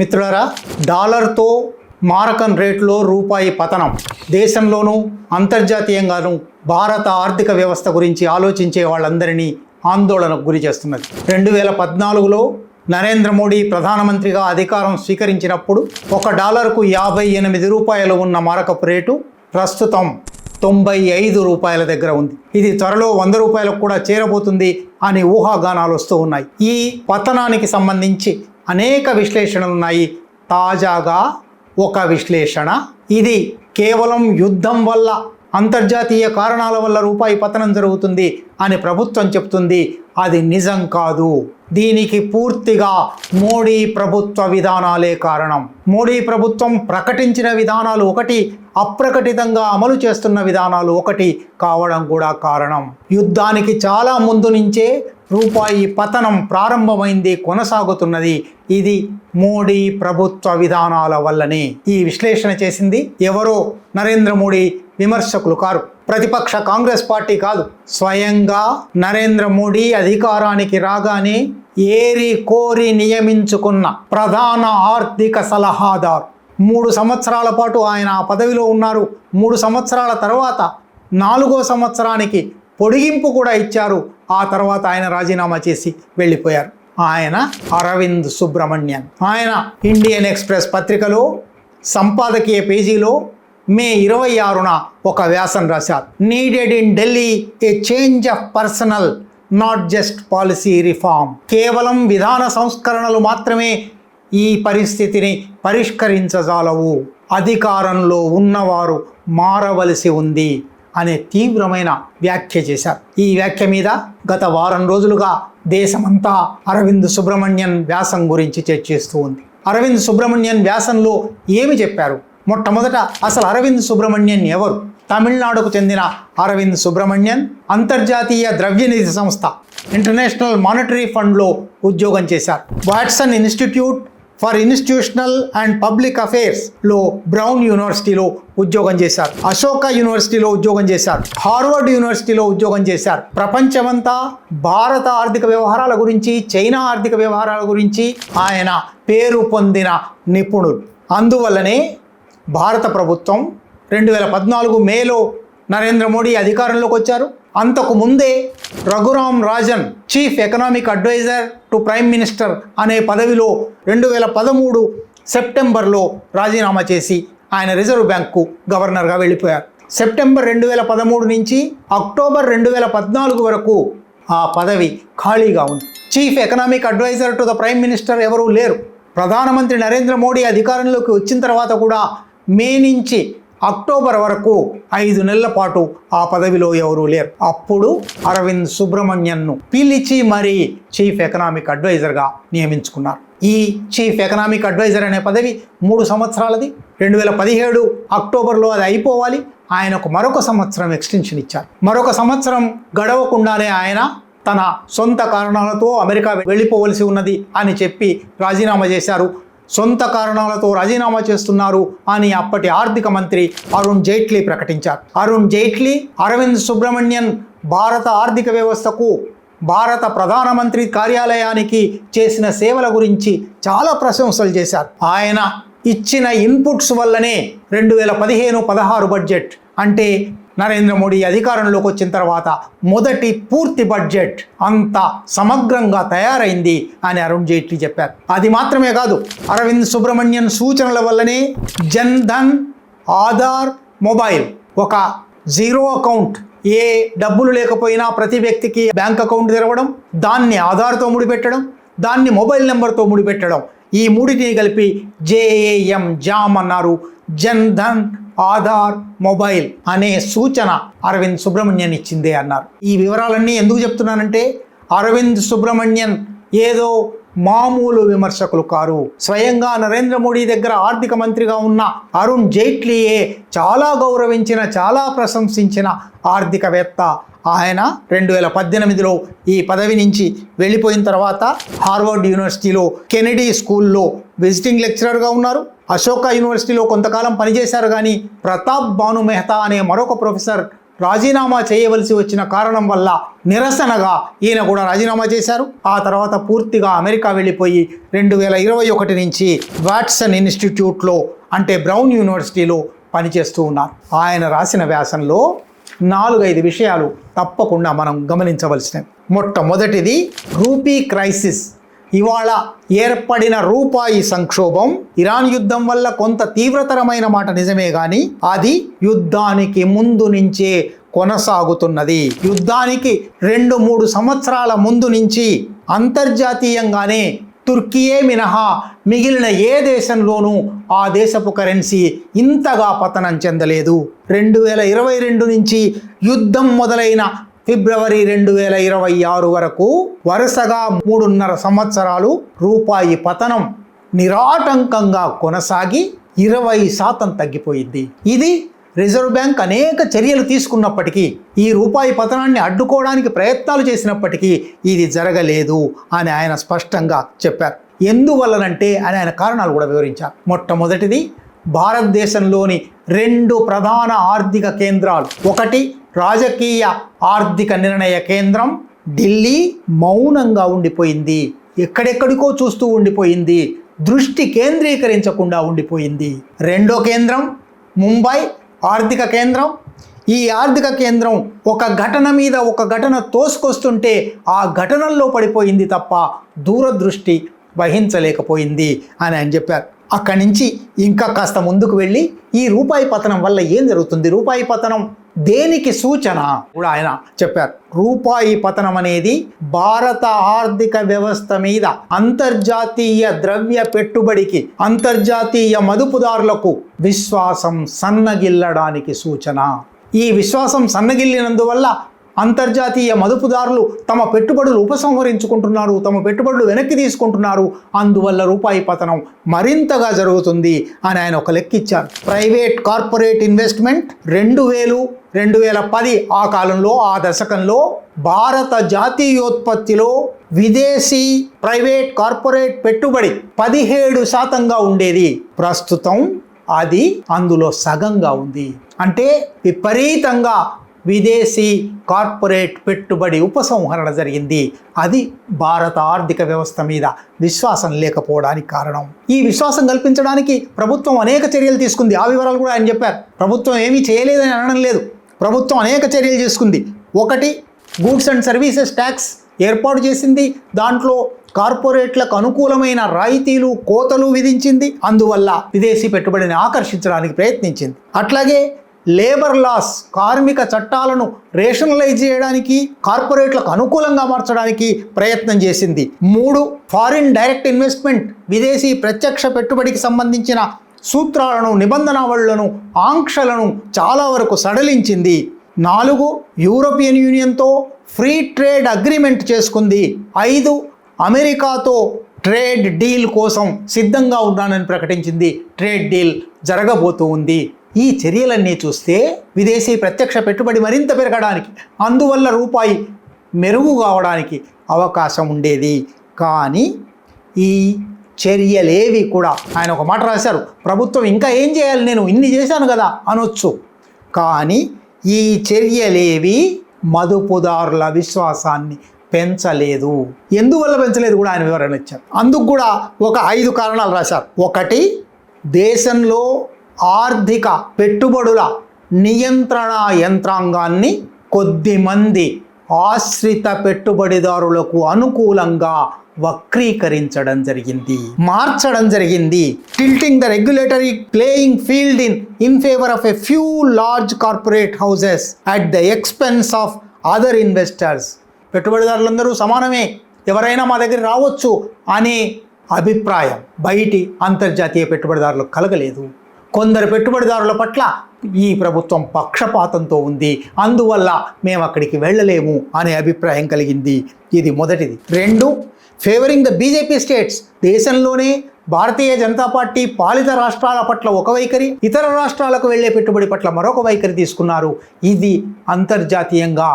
మిత్రులారా, డాలర్తో మారకం రేట్లో రూపాయి పతనం దేశంలోనూ అంతర్జాతీయంగానూ భారత ఆర్థిక వ్యవస్థ గురించి ఆలోచించే వాళ్ళందరినీ ఆందోళనకు గురి చేస్తున్నది. 2014లో నరేంద్ర మోడీ ప్రధానమంత్రిగా అధికారం స్వీకరించినప్పుడు $1కు 58 రూపాయలు ఉన్న మారకపు రేటు ప్రస్తుతం 95 రూపాయల దగ్గర ఉంది. ఇది త్వరలో 100 రూపాయలకు కూడా చేరబోతుంది అని ఊహాగానాలు వస్తూ ఉన్నాయి. ఈ పతనానికి సంబంధించి అనేక విశ్లేషణలు ఉన్నాయి. తాజాగా ఒక విశ్లేషణ, ఇది కేవలం యుద్ధం వల్ల, అంతర్జాతీయ కారణాల వల్ల రూపాయి పతనం జరుగుతుంది అని ప్రభుత్వం చెప్తుంది. అది నిజం కాదు. దీనికి పూర్తిగా మోడీ ప్రభుత్వ విధానాలే కారణం. మోడీ ప్రభుత్వం ప్రకటించిన విధానాలు ఒకటి, అప్రకటితంగా అమలు చేస్తున్న విధానాలు ఒకటి కావడం కూడా కారణం. యుద్ధానికి చాలా ముందు నుంచే రూపాయి పతనం ప్రారంభమైంది, కొనసాగుతున్నది. ఇది మోడీ ప్రభుత్వ విధానాల వల్లనే. ఈ విశ్లేషణ చేసింది ఎవరో నరేంద్ర మోడీ విమర్శకులు కారు, ప్రతిపక్ష కాంగ్రెస్ పార్టీ కాదు. స్వయంగా నరేంద్ర మోడీ అధికారానికి రాగానే ఏరి కోరి నియమించుకున్న ప్రధాన ఆర్థిక సలహాదారు. 3 సంవత్సరాల పాటు ఆయన ఆ పదవిలో ఉన్నారు. 3 సంవత్సరాల తర్వాత 4వ సంవత్సరానికి పొడిగింపు కూడా ఇచ్చారు. ఆ తర్వాత ఆయన రాజీనామా చేసి వెళ్ళిపోయారు. ఆయన అరవింద్ సుబ్రమణ్యన్. ఆయన ఇండియన్ ఎక్స్ప్రెస్ పత్రికలో సంపాదకీయ పేజీలో మే 26న ఒక వ్యాసం రాశారు. Needed in Delhi A change of personal, not just policy reform. కేవలం విధాన సంస్కరణలు మాత్రమే ఈ పరిస్థితిని పరిష్కరించజాలవు. అధికారంలో ఉన్నవారు మారవలసి ఉంది అనే తీవ్రమైన వ్యాఖ్య చేశారు. ఈ వ్యాఖ్య మీద గత వారం రోజులుగా దేశమంతా అరవింద్ సుబ్రమణ్యన్ వ్యాసం గురించి చర్చిస్తూ ఉంది. అరవింద్ సుబ్రమణ్యన్ వ్యాసంలో ఏమి చెప్పారు? మొట్టమొదట అసలు అరవింద్ సుబ్రమణ్యన్ ఎవరు? తమిళనాడుకు చెందిన అరవింద్ సుబ్రమణ్యన్ అంతర్జాతీయ ద్రవ్యనిధి సంస్థ ఇంటర్నేషనల్ మానిటరీ ఫండ్లో ఉద్యోగం చేశారు. Watson Institute for Institutional and Public అఫైర్స్లో బ్రౌన్ యూనివర్సిటీలో ఉద్యోగం చేశారు. అశోక యూనివర్సిటీలో ఉద్యోగం చేశారు. హార్వర్డ్ యూనివర్సిటీలో ఉద్యోగం చేశారు. ప్రపంచమంతా భారత ఆర్థిక వ్యవహారాల గురించి, చైనా ఆర్థిక వ్యవహారాల గురించి ఆయన పేరు పొందిన నిపుణుడు. అందువల్లనే భారత ప్రభుత్వం 2014 మేలో నరేంద్ర మోడీ అధికారంలోకి వచ్చారు. అంతకు ముందే Raghuram Rajan chief economic adviser to prime minister అనే పదవిలో 2013 సెప్టెంబర్లో రాజీనామా చేసి ఆయన రిజర్వ్ బ్యాంకు గవర్నర్గా వెళ్ళిపోయారు. సెప్టెంబర్ 2013 నుంచి అక్టోబర్ 2014 వరకు ఆ పదవి ఖాళీగా ఉంది. Chief economic adviser to the prime minister ఎవరూ లేరు. ప్రధానమంత్రి నరేంద్ర మోడీ అధికారంలోకి వచ్చిన తర్వాత కూడా మే నుంచి అక్టోబర్ వరకు 5 నెలల పాటు ఆ పదవిలో ఎవరూ లేరు. అప్పుడు అరవింద్ సుబ్రమణ్యన్ను పిలిచి మరీ చీఫ్ ఎకనామిక్ అడ్వైజర్గా నియమించుకున్నారు. ఈ చీఫ్ ఎకనామిక్ అడ్వైజర్ అనే పదవి 3 సంవత్సరాలది. 2017 అక్టోబర్లో అది అయిపోవాలి. ఆయనకు మరొక సంవత్సరం ఎక్స్టెన్షన్ ఇచ్చారు. మరొక సంవత్సరం గడవకుండానే ఆయన తన సొంత కారణాలతో అమెరికా వెళ్ళిపోవలసి ఉన్నది అని చెప్పి రాజీనామా చేశారు. సొంత కారణాలతో రాజీనామా చేస్తున్నారు అని అప్పటి ఆర్థిక మంత్రి అరుణ్ జైట్లీ ప్రకటించారు. అరుణ్ జైట్లీ అరవింద్ సుబ్రమణ్యన్ భారత ఆర్థిక వ్యవస్థకు, భారత ప్రధానమంత్రి కార్యాలయానికి చేసిన సేవల గురించి చాలా ప్రశంసలు చేశారు. ఆయన ఇచ్చిన ఇన్పుట్స్ వల్లనే 2015-16 బడ్జెట్, అంటే నరేంద్ర మోడీ అధికారంలోకి వచ్చిన తర్వాత మొదటి పూర్తి బడ్జెట్ అంత సమగ్రంగా తయారైంది అని అరుణ్ జైట్లీ చెప్పారు. అది మాత్రమే కాదు, అరవింద్ సుబ్రమణ్యన్ సూచనల వల్లనే జన్ ధన్, ఆధార్, మొబైల్, ఒక జీరో అకౌంట్, ఏ డబ్బులు లేకపోయినా ప్రతి వ్యక్తికి బ్యాంక్ అకౌంట్ తెరవడం, దాన్ని ఆధార్తో ముడిపెట్టడం, దాన్ని మొబైల్ నెంబర్తో ముడిపెట్టడం, ఈ మూడిటిని కలిపి JAM జామ్ అన్నారు. జన్ ధన్, ఆధార్, మొబైల్ అనే సూచన అరవింద్ సుబ్రమణ్యన్ ఇచ్చిందే అన్నారు. ఈ వివరాలన్నీ ఎందుకు చెప్తున్నానంటే, అరవింద్ సుబ్రమణ్యన్ ఏదో మామూలు విమర్శకులు కారు. స్వయంగా నరేంద్ర మోడీ దగ్గర ఆర్థిక మంత్రిగా ఉన్న అరుణ్ జైట్లీయే చాలా గౌరవించిన, చాలా ప్రశంసించిన ఆర్థికవేత్త. ఆయన 2018లో ఈ పదవి నుంచి వెళ్ళిపోయిన తర్వాత హార్వర్డ్ యూనివర్సిటీలో కెనెడీ స్కూల్లో విజిటింగ్ లెక్చరర్గా ఉన్నారు. అశోక యూనివర్సిటీలో కొంతకాలం పనిచేశారు. కానీ ప్రతాప్ భాను మెహతా అనే మరొక ప్రొఫెసర్ రాజీనామా చేయవలసి వచ్చిన కారణం వల్ల నిరసనగా ఈయన కూడా రాజీనామా చేశారు. ఆ తర్వాత పూర్తిగా అమెరికా వెళ్ళిపోయి 2021 నుంచి వాట్సన్ ఇన్స్టిట్యూట్లో అంటే బ్రౌన్ యూనివర్సిటీలో పనిచేస్తూ ఉన్నారు. ఆయన రాసిన వ్యాసంలో 4-5 విషయాలు తప్పకుండా మనం గమనించవలసినవి. మొట్టమొదటిది రూపీ క్రైసిస్. ఇవాళ ఏర్పడిన రూపాయి సంక్షోభం ఇరాన్ యుద్ధం వల్ల కొంత తీవ్రతరమైన మాట నిజమే కానీ అది యుద్ధానికి ముందు నుంచే కొనసాగుతున్నది. యుద్ధానికి 2-3 సంవత్సరాల ముందు నుంచి అంతర్జాతీయంగానే తుర్కీయే మినహా మిగిలిన ఏ దేశంలోనూ ఆ దేశపు కరెన్సీ ఇంతగా పతనం చెందలేదు. 2022 నుంచి యుద్ధం మొదలైన ఫిబ్రవరి 2026 వరకు వరుసగా 3.5 సంవత్సరాలు రూపాయి పతనం నిరాటంకంగా కొనసాగి 20% తగ్గిపోయింది. ఇది రిజర్వ్ బ్యాంక్ అనేక చర్యలు తీసుకున్నప్పటికీ, ఈ రూపాయి పతనాన్ని అడ్డుకోవడానికి ప్రయత్నాలు చేసినప్పటికీ ఇది జరగలేదు అని ఆయన స్పష్టంగా చెప్పారు. ఎందువల్లనంటే అని ఆయన కారణాలు కూడా వివరించారు. మొట్టమొదటిది, భారతదేశంలోని 2 ప్రధాన ఆర్థిక కేంద్రాలు, ఒకటి రాజకీయ ఆర్థిక నిర్ణయ కేంద్రం ఢిల్లీ మౌనంగా ఉండిపోయింది, ఎక్కడెక్కడికో చూస్తూ ఉండిపోయింది, దృష్టి కేంద్రీకరించకుండా ఉండిపోయింది. రెండో కేంద్రం ముంబై ఆర్థిక కేంద్రం. ఈ ఆర్థిక కేంద్రం ఒక ఘటన మీద ఒక ఘటన తోసుకొస్తుంటే ఆ ఘటనల్లో పడిపోయింది తప్ప దూరదృష్టి వహించలేకపోయింది అని ఆయన చెప్పారు. అక్కడి నుంచి ఇంకా కాస్త ముందుకు వెళ్ళి ఈ రూపాయి పతనం వల్ల ఏం జరుగుతుంది, రూపాయి పతనం దేనికి సూచన కూడా ఆయన చెప్పారు. రూపాయి పతనం అనేది భారత ఆర్థిక వ్యవస్థ మీద అంతర్జాతీయ ద్రవ్య పెట్టుబడికి, అంతర్జాతీయ మదుపుదారులకు విశ్వాసం సన్నగిల్లడానికి సూచన. ఈ విశ్వాసం సన్నగిల్లినందువల్ల అంతర్జాతీయ మదుపుదారులు తమ పెట్టుబడులు ఉపసంహరించుకుంటున్నారు, తమ పెట్టుబడులు వెనక్కి తీసుకుంటున్నారు. అందువల్ల రూపాయి పతనం మరింతగా జరుగుతుంది అని ఆయన ఒక లెక్కిచ్చారు. ప్రైవేట్ కార్పొరేట్ ఇన్వెస్ట్మెంట్ 2000-2010 ఆ కాలంలో, ఆ దశకంలో భారత జాతీయోత్పత్తిలో విదేశీ ప్రైవేట్ కార్పొరేట్ పెట్టుబడి 17% ఉండేది. ప్రస్తుతం అది అందులో సగంగా ఉంది. అంటే విపరీతంగా విదేశీ కార్పొరేట్ పెట్టుబడి ఉపసంహరణ జరిగింది. అది భారత ఆర్థిక వ్యవస్థ మీద విశ్వాసం లేకపోవడానికి కారణం. ఈ విశ్వాసం కల్పించడానికి ప్రభుత్వం అనేక చర్యలు తీసుకుంది. ఆ వివరాలు కూడా ఆయన చెప్పారు. ప్రభుత్వం ఏమీ చేయలేదని అనడం లేదు, ప్రభుత్వం అనేక చర్యలు చేసుకుంది. ఒకటి, గూడ్స్ అండ్ సర్వీసెస్ ట్యాక్స్ ఏర్పాటు చేసింది. దాంట్లో కార్పొరేట్లకు అనుకూలమైన రాయితీలు, కోతలు విధించింది. అందువల్ల విదేశీ పెట్టుబడిని ఆకర్షించడానికి ప్రయత్నించింది. అట్లాగే లేబర్ లాస్, కార్మిక చట్టాలను రేషనలైజ్ చేయడానికి, కార్పొరేట్లకు అనుకూలంగా మార్చడానికి ప్రయత్నం చేసింది. 3, ఫారిన్ డైరెక్ట్ ఇన్వెస్ట్మెంట్, విదేశీ ప్రత్యక్ష పెట్టుబడికి సంబంధించిన సూత్రాలను, నిబంధనావళులను, ఆంక్షలను చాలా వరకు సడలించింది. 4, యూరోపియన్ యూనియన్తో ఫ్రీ ట్రేడ్ అగ్రిమెంట్ చేసుకుంది. 5, అమెరికాతో ట్రేడ్ డీల్ కోసం సిద్ధంగా ఉన్నానని ప్రకటించింది. ట్రేడ్ డీల్ జరగబోతూ ఉంది. ఈ చర్యలన్నీ చూస్తే విదేశీ ప్రత్యక్ష పెట్టుబడి మరింత పెరగడానికి, అందువల్ల రూపాయి మెరుగు కావడానికి అవకాశం ఉండేది. కానీ ఈ చర్యలేవి కూడా, ఆయన ఒక మాట రాశారు, ప్రభుత్వం ఇంకా ఏం చేయాలి, నేను ఇన్ని చేశాను కదా అనొచ్చు, కానీ ఈ చర్యలేవి మదుపుదారుల విశ్వాసాన్ని పెంచలేదు. ఎందువల్ల పెంచలేదు కూడా ఆయన వివరణ ఇచ్చారు. అందుకు కూడా ఒక 5 కారణాలు రాశారు. ఒకటి, దేశంలో ఆర్థిక పెట్టుబడుల నియంత్రణ యంత్రాంగాన్ని కొద్దిమంది ఆశ్రిత పెట్టుబడిదారులకు అనుకూలంగా వక్రీకరించడం జరిగింది, మార్చడం జరిగింది. Tilting the regulatory playing field in favour of a few large corporate houses at the expense of other investors. పెట్టుబడిదారులందరూ సమానమే, ఎవరైనా మా దగ్గర రావచ్చు అనే అభిప్రాయం బయటి అంతర్జాతీయ పెట్టుబడిదారులకు కలగలేదు. కొందరు పెట్టుబడిదారుల పట్ల ఈ ప్రభుత్వం పక్షపాతంతో ఉంది, అందువల్ల మేము అక్కడికి వెళ్ళలేము అనే అభిప్రాయం కలిగింది. ఇది మొదటిది. 2, ఫేవరింగ్ ద బీజేపీ స్టేట్స్. దేశంలోనే భారతీయ జనతా పార్టీ పాలిత రాష్ట్రాల పట్ల ఒక వైఖరి, ఇతర రాష్ట్రాలకు వెళ్లే పెట్టుబడి పట్ల మరొక వైఖరి తీసుకున్నారు. ఇది అంతర్జాతీయంగా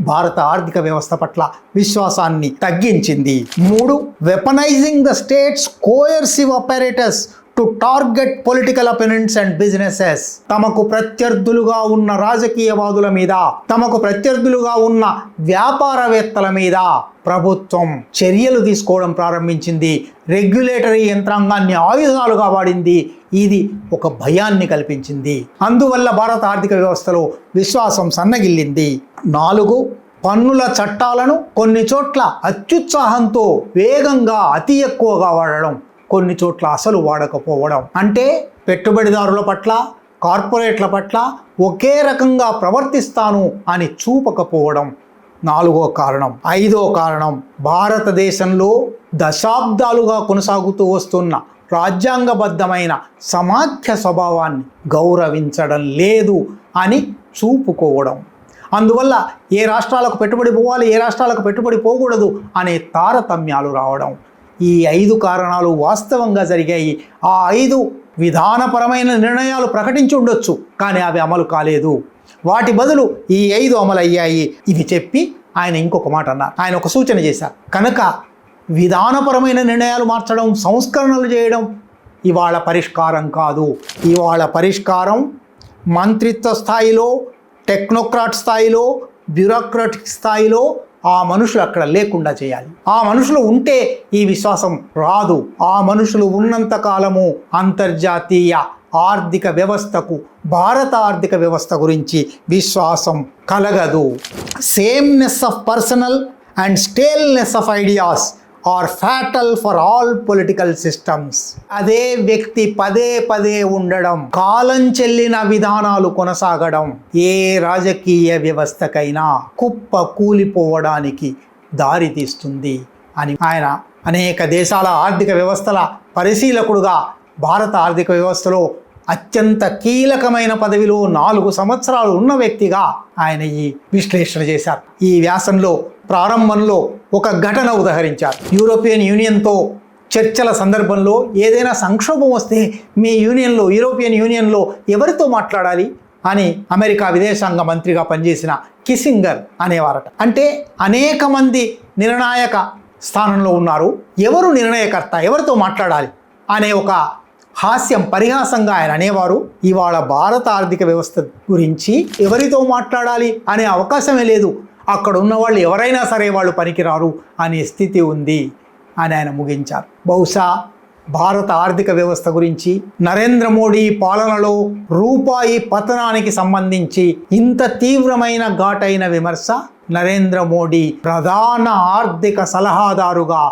భారత ఆర్థిక వ్యవస్థ పట్ల విశ్వాసాన్ని తగ్గించింది. 3, weaponising the state's coercive apparatus to target political opponents and businesses. తమకు ప్రత్యర్థులుగా ఉన్న రాజకీయవాదుల మీద, తమకు ప్రత్యర్థులుగా ఉన్న వ్యాపారవేత్తల మీద ప్రభుత్వం చర్యలు తీసుకోవడం ప్రారంభించింది. రెగ్యులేటరీ యంత్రాంగాన్ని ఆయుధాలుగా వాడింది. ఇది ఒక భయాన్ని కల్పించింది. అందువల్ల భారత ఆర్థిక వ్యవస్థలో విశ్వాసం సన్నగిల్లింది. 4, పన్నుల చట్టాలను కొన్ని చోట్ల అత్యుత్సాహంతో వేగంగా అతి ఎక్కువగా వాడడం, కొన్ని చోట్ల అసలు వాడకపోవడం. అంటే పెట్టుబడిదారుల పట్ల, కార్పొరేట్ల పట్ల ఒకే రకంగా ప్రవర్తిస్తాను అని చూపకపోవడం 4వ కారణం. 5వ కారణం, భారతదేశంలో దశాబ్దాలుగా కొనసాగుతూ వస్తున్న రాజ్యాంగబద్ధమైన సమాఖ్య స్వభావాన్ని గౌరవించడం లేదు అని చూపుకోవడం. అందువల్ల ఏ రాష్ట్రాలకు పెట్టుబడి పోవాలి, ఏ రాష్ట్రాలకు పెట్టుబడి పోకూడదు అనే తారతమ్యాలు రావడం. ఈ 5 కారణాలు వాస్తవంగా జరిగాయి. ఆ 5 విధానపరమైన నిర్ణయాలు ప్రకటించి ఉండొచ్చు, కానీ అవి అమలు కాలేదు. వాటి బదులు ఈ 5 అమలయ్యాయి. ఇవి చెప్పి ఆయన ఇంకొక మాట అన్నారు. ఆయన ఒక సూచన చేశారు. కనుక విధానపరమైన నిర్ణయాలు మార్చడం, సంస్కరణలు చేయడం ఇవాళ పరిష్కారం కాదు. ఇవాళ పరిష్కారం మంత్రిత్వ స్థాయిలో, టెక్నోక్రాట్ స్థాయిలో, బ్యూరోక్రాటిక్ స్థాయిలో ఆ మనుషులు అక్కడ లేకుండా చేయాలి. ఆ మనుషులు ఉంటే ఈ విశ్వాసం రాదు. ఆ మనుషులు ఉన్నంత కాలము అంతర్జాతీయ ఆర్థిక వ్యవస్థకు, భారత ఆర్థిక వ్యవస్థ గురించి విశ్వాసం కలగదు. Sameness of personnel and staleness of ideas are fatal for all political systems. అదే వ్యక్తి పదే పదే ఉండడం, కాలం చెల్లిన విధానాలు కొనసాగడం ఏ రాజకీయ వ్యవస్థకైనా కుప్ప కూలిపోవడానికి దారితీస్తుంది అని ఆయన అనేక దేశాల ఆర్థిక వ్యవస్థల పరిశీలకుడుగా, భారత ఆర్థిక వ్యవస్థలో అత్యంత కీలకమైన పదవిలో 4 సంవత్సరాలు ఉన్న వ్యక్తిగా ఆయన ఈ విశ్లేషణ చేశారు. ఈ వ్యాసంలో ప్రారంభంలో ఒక ఘటన ఉదహరించారు. యూరోపియన్ యూనియన్తో చర్చల సందర్భంలో ఏదైనా సంక్షోభం వస్తే మీ యూనియన్లో, యూరోపియన్ యూనియన్లో ఎవరితో మాట్లాడాలి అని అమెరికా విదేశాంగ మంత్రిగా పనిచేసిన కిస్సింగర్ అనేవారట. అంటే అనేక మంది నిర్ణాయక స్థానంలో ఉన్నారు, ఎవరు నిర్ణయకర్త, ఎవరితో మాట్లాడాలి అనే ఒక హాస్యం, పరిహాసంగా ఆయన అనేవారు. ఇవాళ భారత ఆర్థిక వ్యవస్థ గురించి ఎవరితో మాట్లాడాలి అనే అవకాశమే లేదు. అక్కడ ఉన్న వాళ్ళు ఎవరైనా సరే వాళ్ళు పనికిరారు అనే స్థితి ఉంది అని ఆయన ముగించారు. బహుశా భారత ఆర్థిక వ్యవస్థ గురించి నరేంద్ర మోడీ పాలనలో రూపాయి పతనానికి సంబంధించి ఇంత తీవ్రమైన ఘాటైన విమర్శ నరేంద్ర మోడీ ప్రధాన ఆర్థిక సలహాదారుగా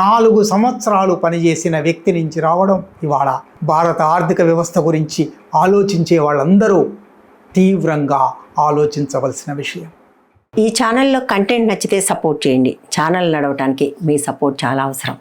4 సంవత్సరాలు పనిచేసిన వ్యక్తి నుంచి రావడం ఇవాళ భారత ఆర్థిక వ్యవస్థ గురించి ఆలోచించే వాళ్ళందరూ తీవ్రంగా ఆలోచించవలసిన విషయం. ఈ ఛానల్లో కంటెంట్ నచ్చితే సపోర్ట్ చేయండి. ఛానల్ నడవటానికి మీ సపోర్ట్ చాలా అవసరం.